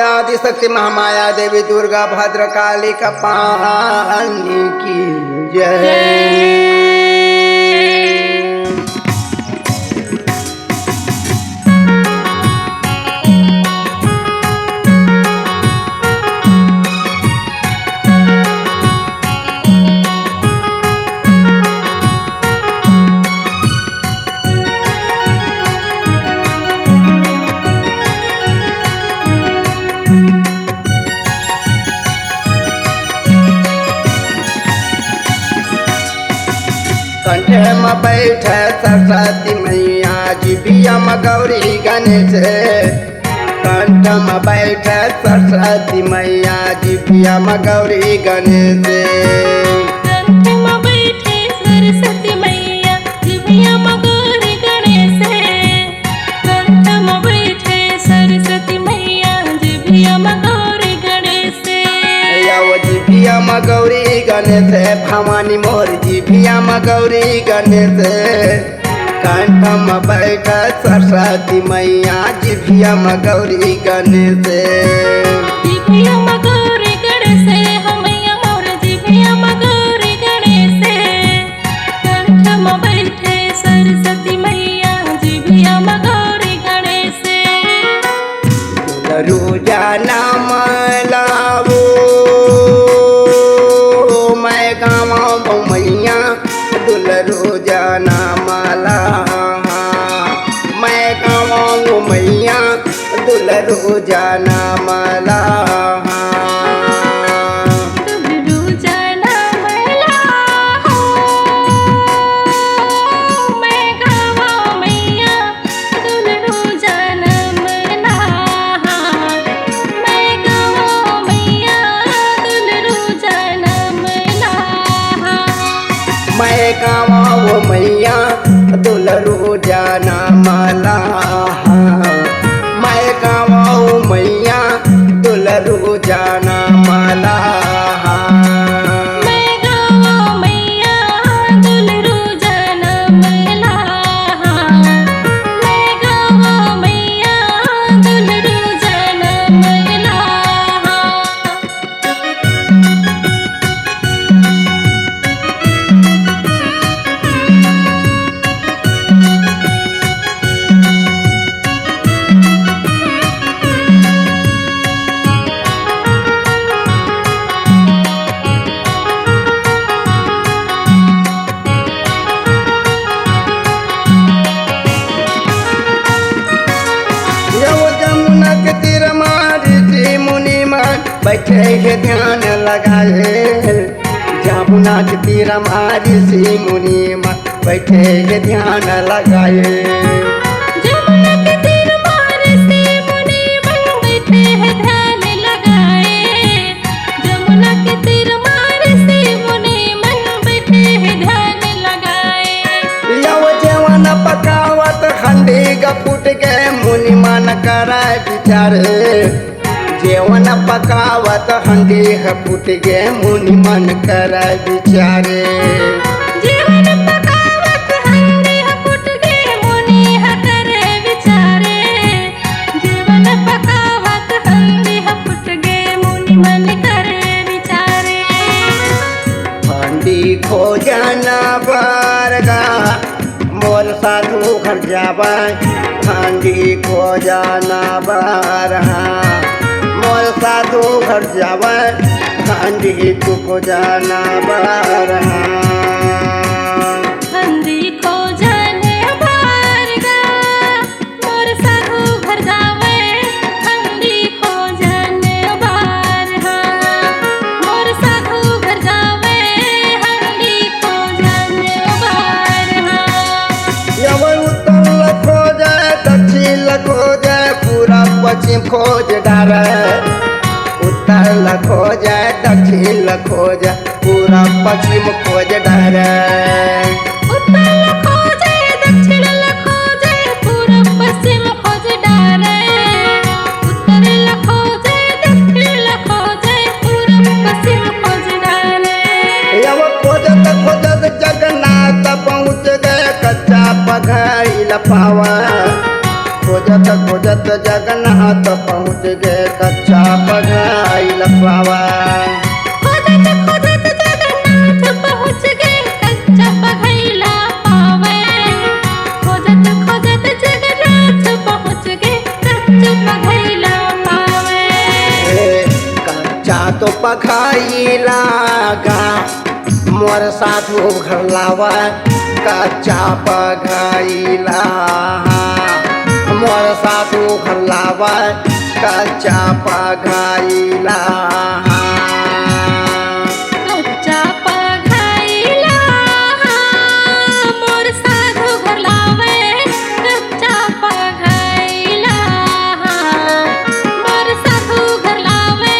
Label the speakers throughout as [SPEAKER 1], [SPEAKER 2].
[SPEAKER 1] आदि शक्ति महामाया देवी दुर्गा भद्र काली कपालिनी की जय। कंठे में बैठे सरस्वती मैया जिभिया में गौरी गणेश। कंठ में बैठे सरस्वती मैया जिभिया में गौरी गणेश।
[SPEAKER 2] कंठ में बैठे सरस्वती मैया जिभिया में गौरी गणेश। कंठ में बैठे सरस्वती मैया जिभिया में गौरी गणेश।
[SPEAKER 1] जिभिया में गौरी गणेश भवानी मोर जिभिया में गौरी गणेश। कंठ में बैठे सरस्वती मैया जिभिया में गौरी गणेश।
[SPEAKER 2] जिभिया में गौरी गणेश मैया मोर जिभिया में गौरी गणेश। कंठ में बैठे सरस्वती मैया जिभिया में गौरी गणेश।
[SPEAKER 1] रोजा नाम लावो मैं गाँव मैया दुल रोजा नाम ला। मैं गाँव मैया दुल रोजा नाम ला। मैं गाँव मैया दुल रोजा नाम ला। मैं गाँव मैया दुल रोजा नाम ला।
[SPEAKER 2] मैं गाँव मैया दुल रोजा नाम ला। मैं गाँव मैया दुल रोजा नाम ला।
[SPEAKER 1] जमुना के तीर मारी मुनि मन बैठे है ध्यान लगाए। जमुना के तीर मारी सी मुनि मन बैठे है ध्यान लगाए।
[SPEAKER 2] जमुना के तीर मारे से मुनि मन बैठे हैं ध्यान लगाए। जमुना के तीर मारे से मुनि मन बैठे हैं ध्यान लगाए।
[SPEAKER 1] जवन पकावत हंडी फूट गए मुनि मन कराए विचार। जेवन पकावत हंडी फूट गए मुनि मन कराए विचारे।
[SPEAKER 2] जीवन पकावत हंडी फूट गए मुनि करे विचारे। जीवन पकावत हंडी फूट गए मुनि मन करे विचारे।
[SPEAKER 1] हंडी खोजना बरगा मोर साधु घर जावा। हंडी खोजना बरहा मोर साधु घर जावा। हंडी को जाना बरहा।
[SPEAKER 2] हंडी को जाने बारगा मोर साधु घर जावे। हंडी को जाने बारहा मोर साधु घर जावे। हंडी को जाने बारहा।
[SPEAKER 1] यवन उत्तर खोजे दक्षिण खोजे पूरा पश्चिम खोज डारे। उत्तर खोजे दक्षिण खोजे पूरा पश्चिम खोज डारे।
[SPEAKER 2] उत्तर खोजे दक्षिण खोजे पूरब पश्चिम खोज डारे। उत्तर खोजे दक्षिण खोजे पूरब पश्चिम खोज डारे।
[SPEAKER 1] खोजत खोजत जगन्नाथ पहुँच लपावा खोजत खोजत जगन्नाथ पहुँच गए कच्चा पगाई लपावा
[SPEAKER 2] खोजत खोजत जगन्नाथ पहुँच गए कच्चा पघैला पावे खोजत खोजत जगन्नाथ पहुँच गए कच्चा पघैला पावे
[SPEAKER 1] कच्चा तो पखाई लागा मोर साधु घर लावा कच्चा पघैला मोर साधु घर लावा कच्चा पघैला
[SPEAKER 2] कच्चा पघैला मोर साधु घर लावे कच्चा पघैला मोर साधु घर लावे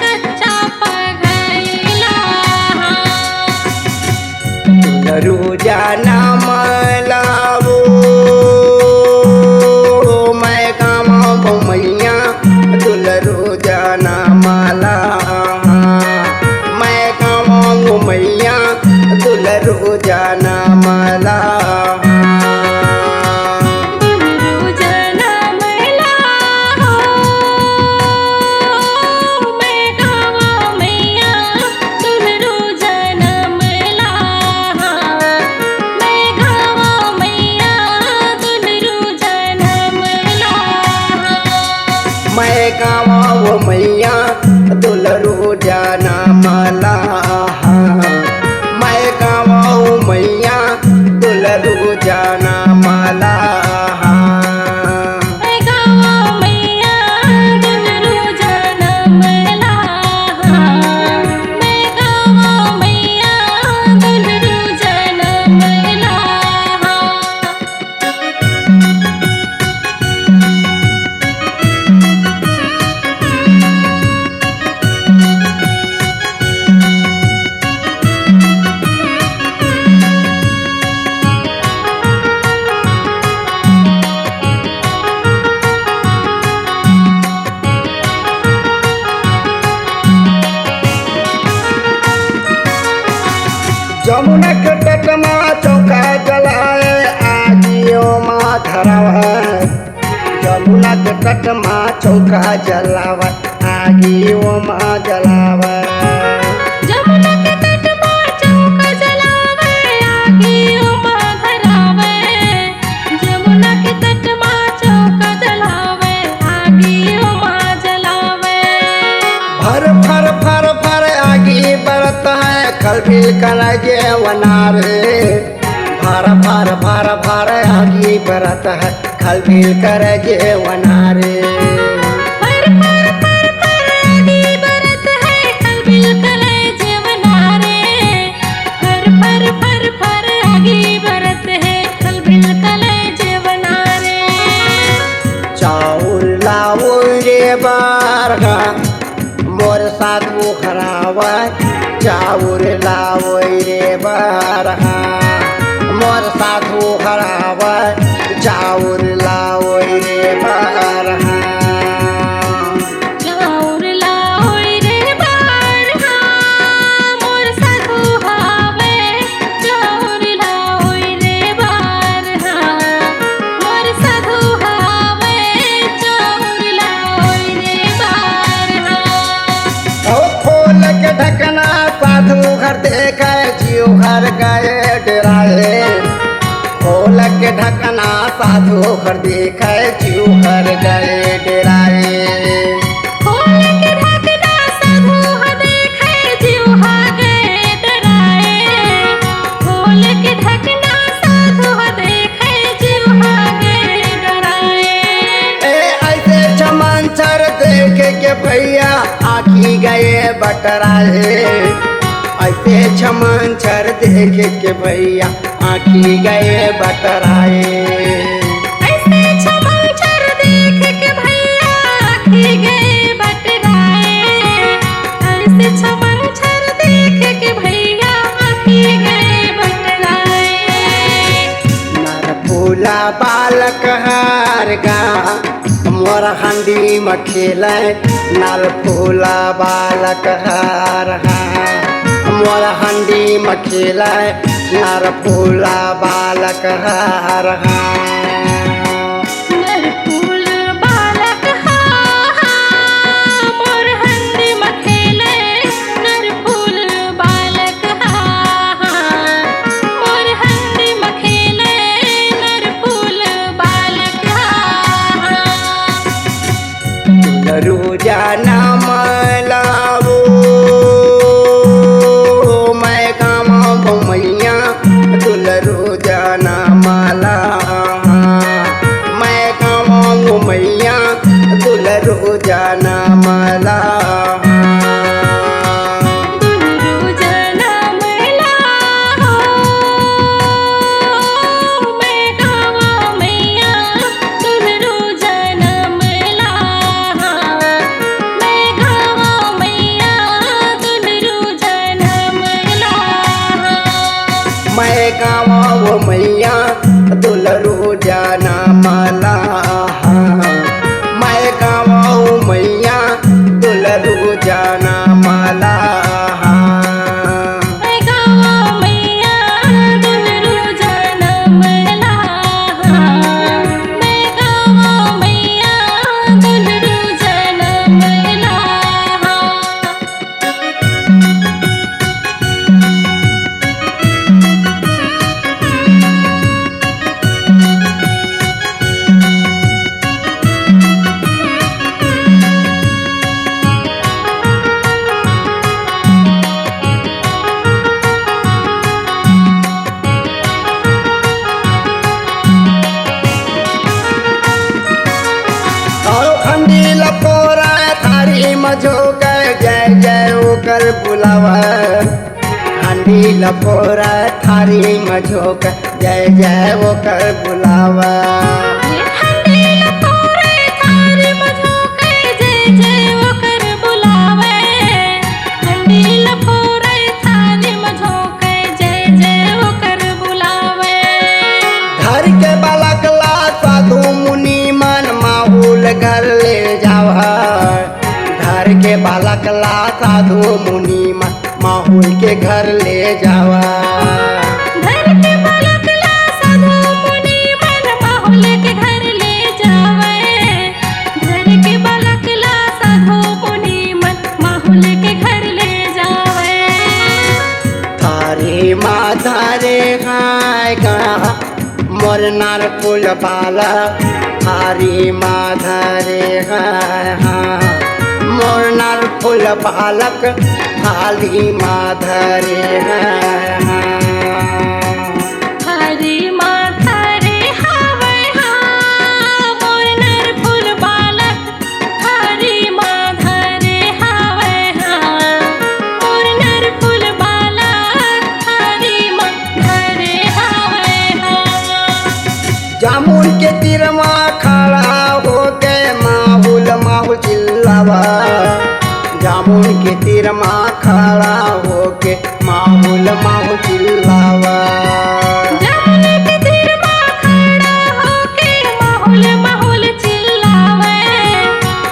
[SPEAKER 2] कच्चा पघैला
[SPEAKER 1] रोजाना मलावो मैं गाँव मैया दुल रोजाना माला मैं गाँव मैया दुल रोजाना माला
[SPEAKER 2] रोजाना मैला हो मैं गावा मैया तुल रोजाना मैला मैं गावा मैया तुल रोजाना मैला
[SPEAKER 1] मैं गाँव मैया दुल रोजाना माला मैं गाँव मैया दुल रोजाना माला
[SPEAKER 2] मैं गावा मैया तुल रोजाना मैला मैं गावा मैया तुल रोजाना मैला
[SPEAKER 1] जमुना के तट में चौका जलाए आगियो माँ धरावा जमुना के तट में चौका जलावा आगियो माँ जलावा
[SPEAKER 2] जमुना के तट पर चौका जलावे आगियो माँ धरावे जमुना के तट पर चौका जलावे आगियो माँ जलावे
[SPEAKER 1] फर फर फर फर आगी बरत है खलबी कलजे वनारे फर फर फर फर आगी बरत है खलबी करजे वनारे
[SPEAKER 2] फर फर फर फर आगी बरत है खलबिल कलेजे वनारे फर फर फर फर आगी बरत है खलबिल कलेजे वनारे
[SPEAKER 1] चाउर लाओ रे बारगा मोर साधु खरावा चाउर लाओ रे बारगा मोर साधु खरावा चाउर लाओ रे बारगा
[SPEAKER 2] चाउर लाओ रे बारहा मोर साधु हावे चाउर लाओ रे बारहा मोर साधु हावे चाउर लाओ रे बारहा
[SPEAKER 1] ओ खोल के ढकना साधु घर देखे जीव घर गए डराए खोल के ढकना साधु घर देखे जीव घर गए डराए
[SPEAKER 2] खोल के ढकना साधु हा देखे जीव हा गए डराए खोल के ढकना साधु हा देखे जीव हा गए डराए
[SPEAKER 1] ऐसे चमनचर देख के भैया आखी गए बटराए ऐसे चमनचर देख के भैया आखी गए बटराए
[SPEAKER 2] ऐसे चमनचर देख के भैया आखी गए बटराए ऐसे चमनचर देख के भैया आखी गए बटराए
[SPEAKER 1] नर फूला बालक हार गा मोर हंडी में खेले नल फूला बालक हार मोर हंडी में खेले नर फूला बालक हार जाना मलावो मैं गाँव मैया दुलरू जाना माला मैं गाँव मैया दुलरू जाना माला
[SPEAKER 2] दुलरू जनम लाहो मैं गावा मैया दुलरू जनम लाहा मैं गावा मैया दुलरू जनम लाहा
[SPEAKER 1] मैं गाँव मैया दुलरू जाना माला मैं गाँव मैया दुलरू जाना माला
[SPEAKER 2] मैं गावा मैया दुलरू जनम लाहा मैं गावा मैया दुलरू जनम लाहा
[SPEAKER 1] और खंडी लपोरा थारी मजो कर जय जय ओकर बुलावा खंडी लपोरा थारी मजो कर जय जय ओकर बुलावा
[SPEAKER 2] हंडी लपोरे थारी मझो के जय जय ओकर बुलावे हंडी लपोरे थारी मझो के जय जय ओकर बुलावे
[SPEAKER 1] घर के बालक ला साधु मुनि मन माहौल घर ले जावा घर के बालक ला साधु मुनि मन माहौल के घर ले जावा
[SPEAKER 2] घर के बालक ला साधु मुनि मन माहौल के घर ले जावे घर के बालक ला साधु मुनि मन माहौल के घर ले जावे
[SPEAKER 1] थारे माथा रे गाय गा मोर नार फूल बाला थारी माथा रे गाय मोर नार फूल बालक थाली माथा रे गाय
[SPEAKER 2] हरी माथा रे हावे हा मोर नर फूल बालक हरी माथा रे हावे हा मोर नर फूल बालक हरी माथा रे हावे हा
[SPEAKER 1] जामुन के तीरमा खड़ा होके माहौल माहौल चिल्लावा जामुन के तीरमा खड़ा होके माहौल माहौल चिल्लावा
[SPEAKER 2] जामुन के तीर मा खड़ा होके माहौल माहौल चिल्लावे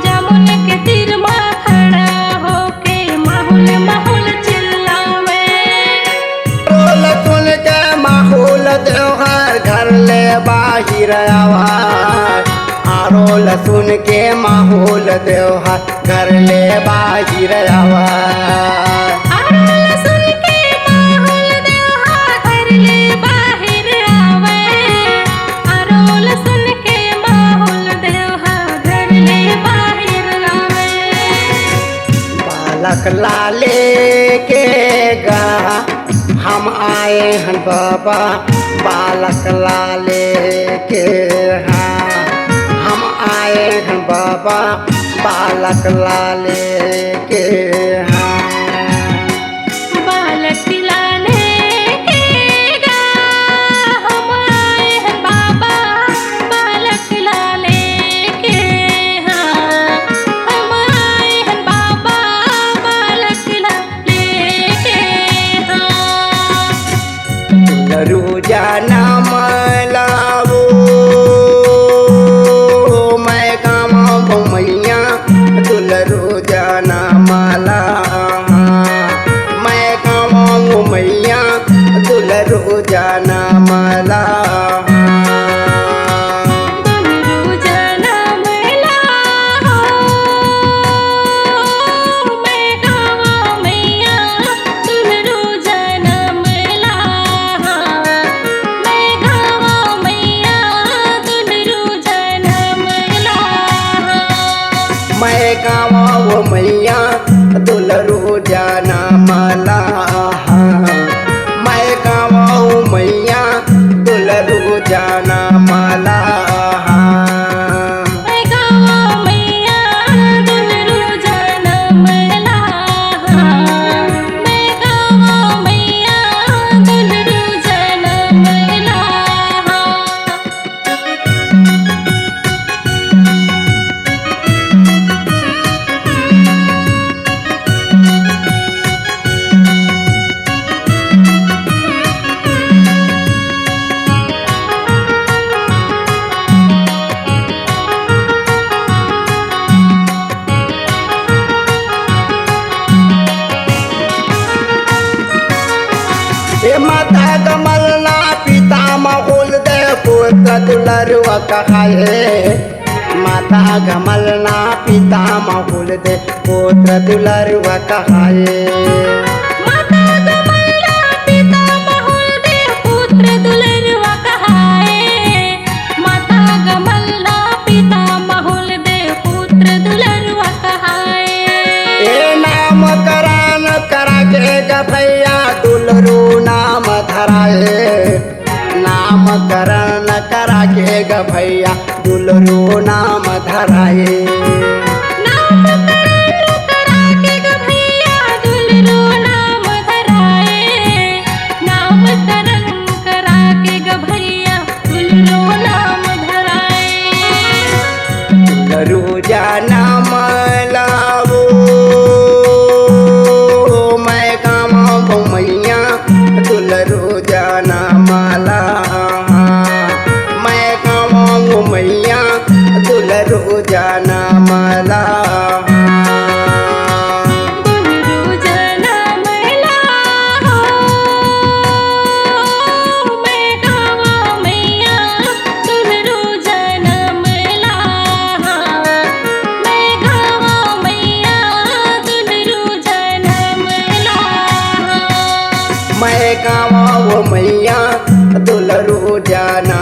[SPEAKER 2] जामुन के तीर मा खड़ा होके माहौल माहौल चिल्लावे
[SPEAKER 1] रोल सुन के माहौल त्योहार घर ले बाहिर आवाज आरोल सुन के माहौल त्योहार घर ले बाहिर आवाज
[SPEAKER 2] आरोल सुन के माहौल त्योहार घर ले बाहिर आवे आरोल सुन के माहौल त्योहार घर ले बाहिर आवे
[SPEAKER 1] बालक लाले के गा हम आए हैं बाबा बालक लाले के हाँ हम आए हैं बाबा बालक लाले के हाँ
[SPEAKER 2] बालक लाले के गा हम आए हैं बाबा बालक लाले के हाँ हम आए हैं बाबा बालक लाले के हाँ
[SPEAKER 1] दुलरू जाना मलावो मैं गाँव मैया दुलरू जाना माला मैं गाँव मैया दुलरू जाना माला
[SPEAKER 2] दुलरू जनम लाहो मैं गावा मैया दुलरू जनम लाहा मैं गावा मैया दुलरू जनम लाहा
[SPEAKER 1] मैं गाँव मैया दुलरू जाना मला मैं गाँव मैया दुलरू जाना मला
[SPEAKER 2] मैं गाँव मैया दुलरू जाना मला मैं गाँव मैया दुलरू जाना मला
[SPEAKER 1] हे माता कमलना पिता महुल दे पुत्र दुलरुआ कहाए माता कमलना पिता महुल दे पुत्र दुलरुआ कहाए
[SPEAKER 2] माता कमला पिता महुल दे पुत्र दुलरुआ कहाए माता कमला पिता महुल दे पुत्र दुलरुआ कहाए
[SPEAKER 1] ए नाम करान करा के गभैया दुलरू नाम धराए नाम करण करा के गभैया दुलरू नाम धराए
[SPEAKER 2] नाम करण करा के गभैया दुलरू नाम धराए नाम करण करा के गभैया दुलरू नाम धराए
[SPEAKER 1] दुलरू जाना मलावो मैं गाँव मैया दुलरू जाना माला मैं गाँव मैया दुलरू जाना माला
[SPEAKER 2] दुलरू जाना मला मैं गाँव मैया दुलरू जाना मला मैं गाँव मैया दुलरू जाना मला
[SPEAKER 1] मैं गाँव मैया दुलरू जाना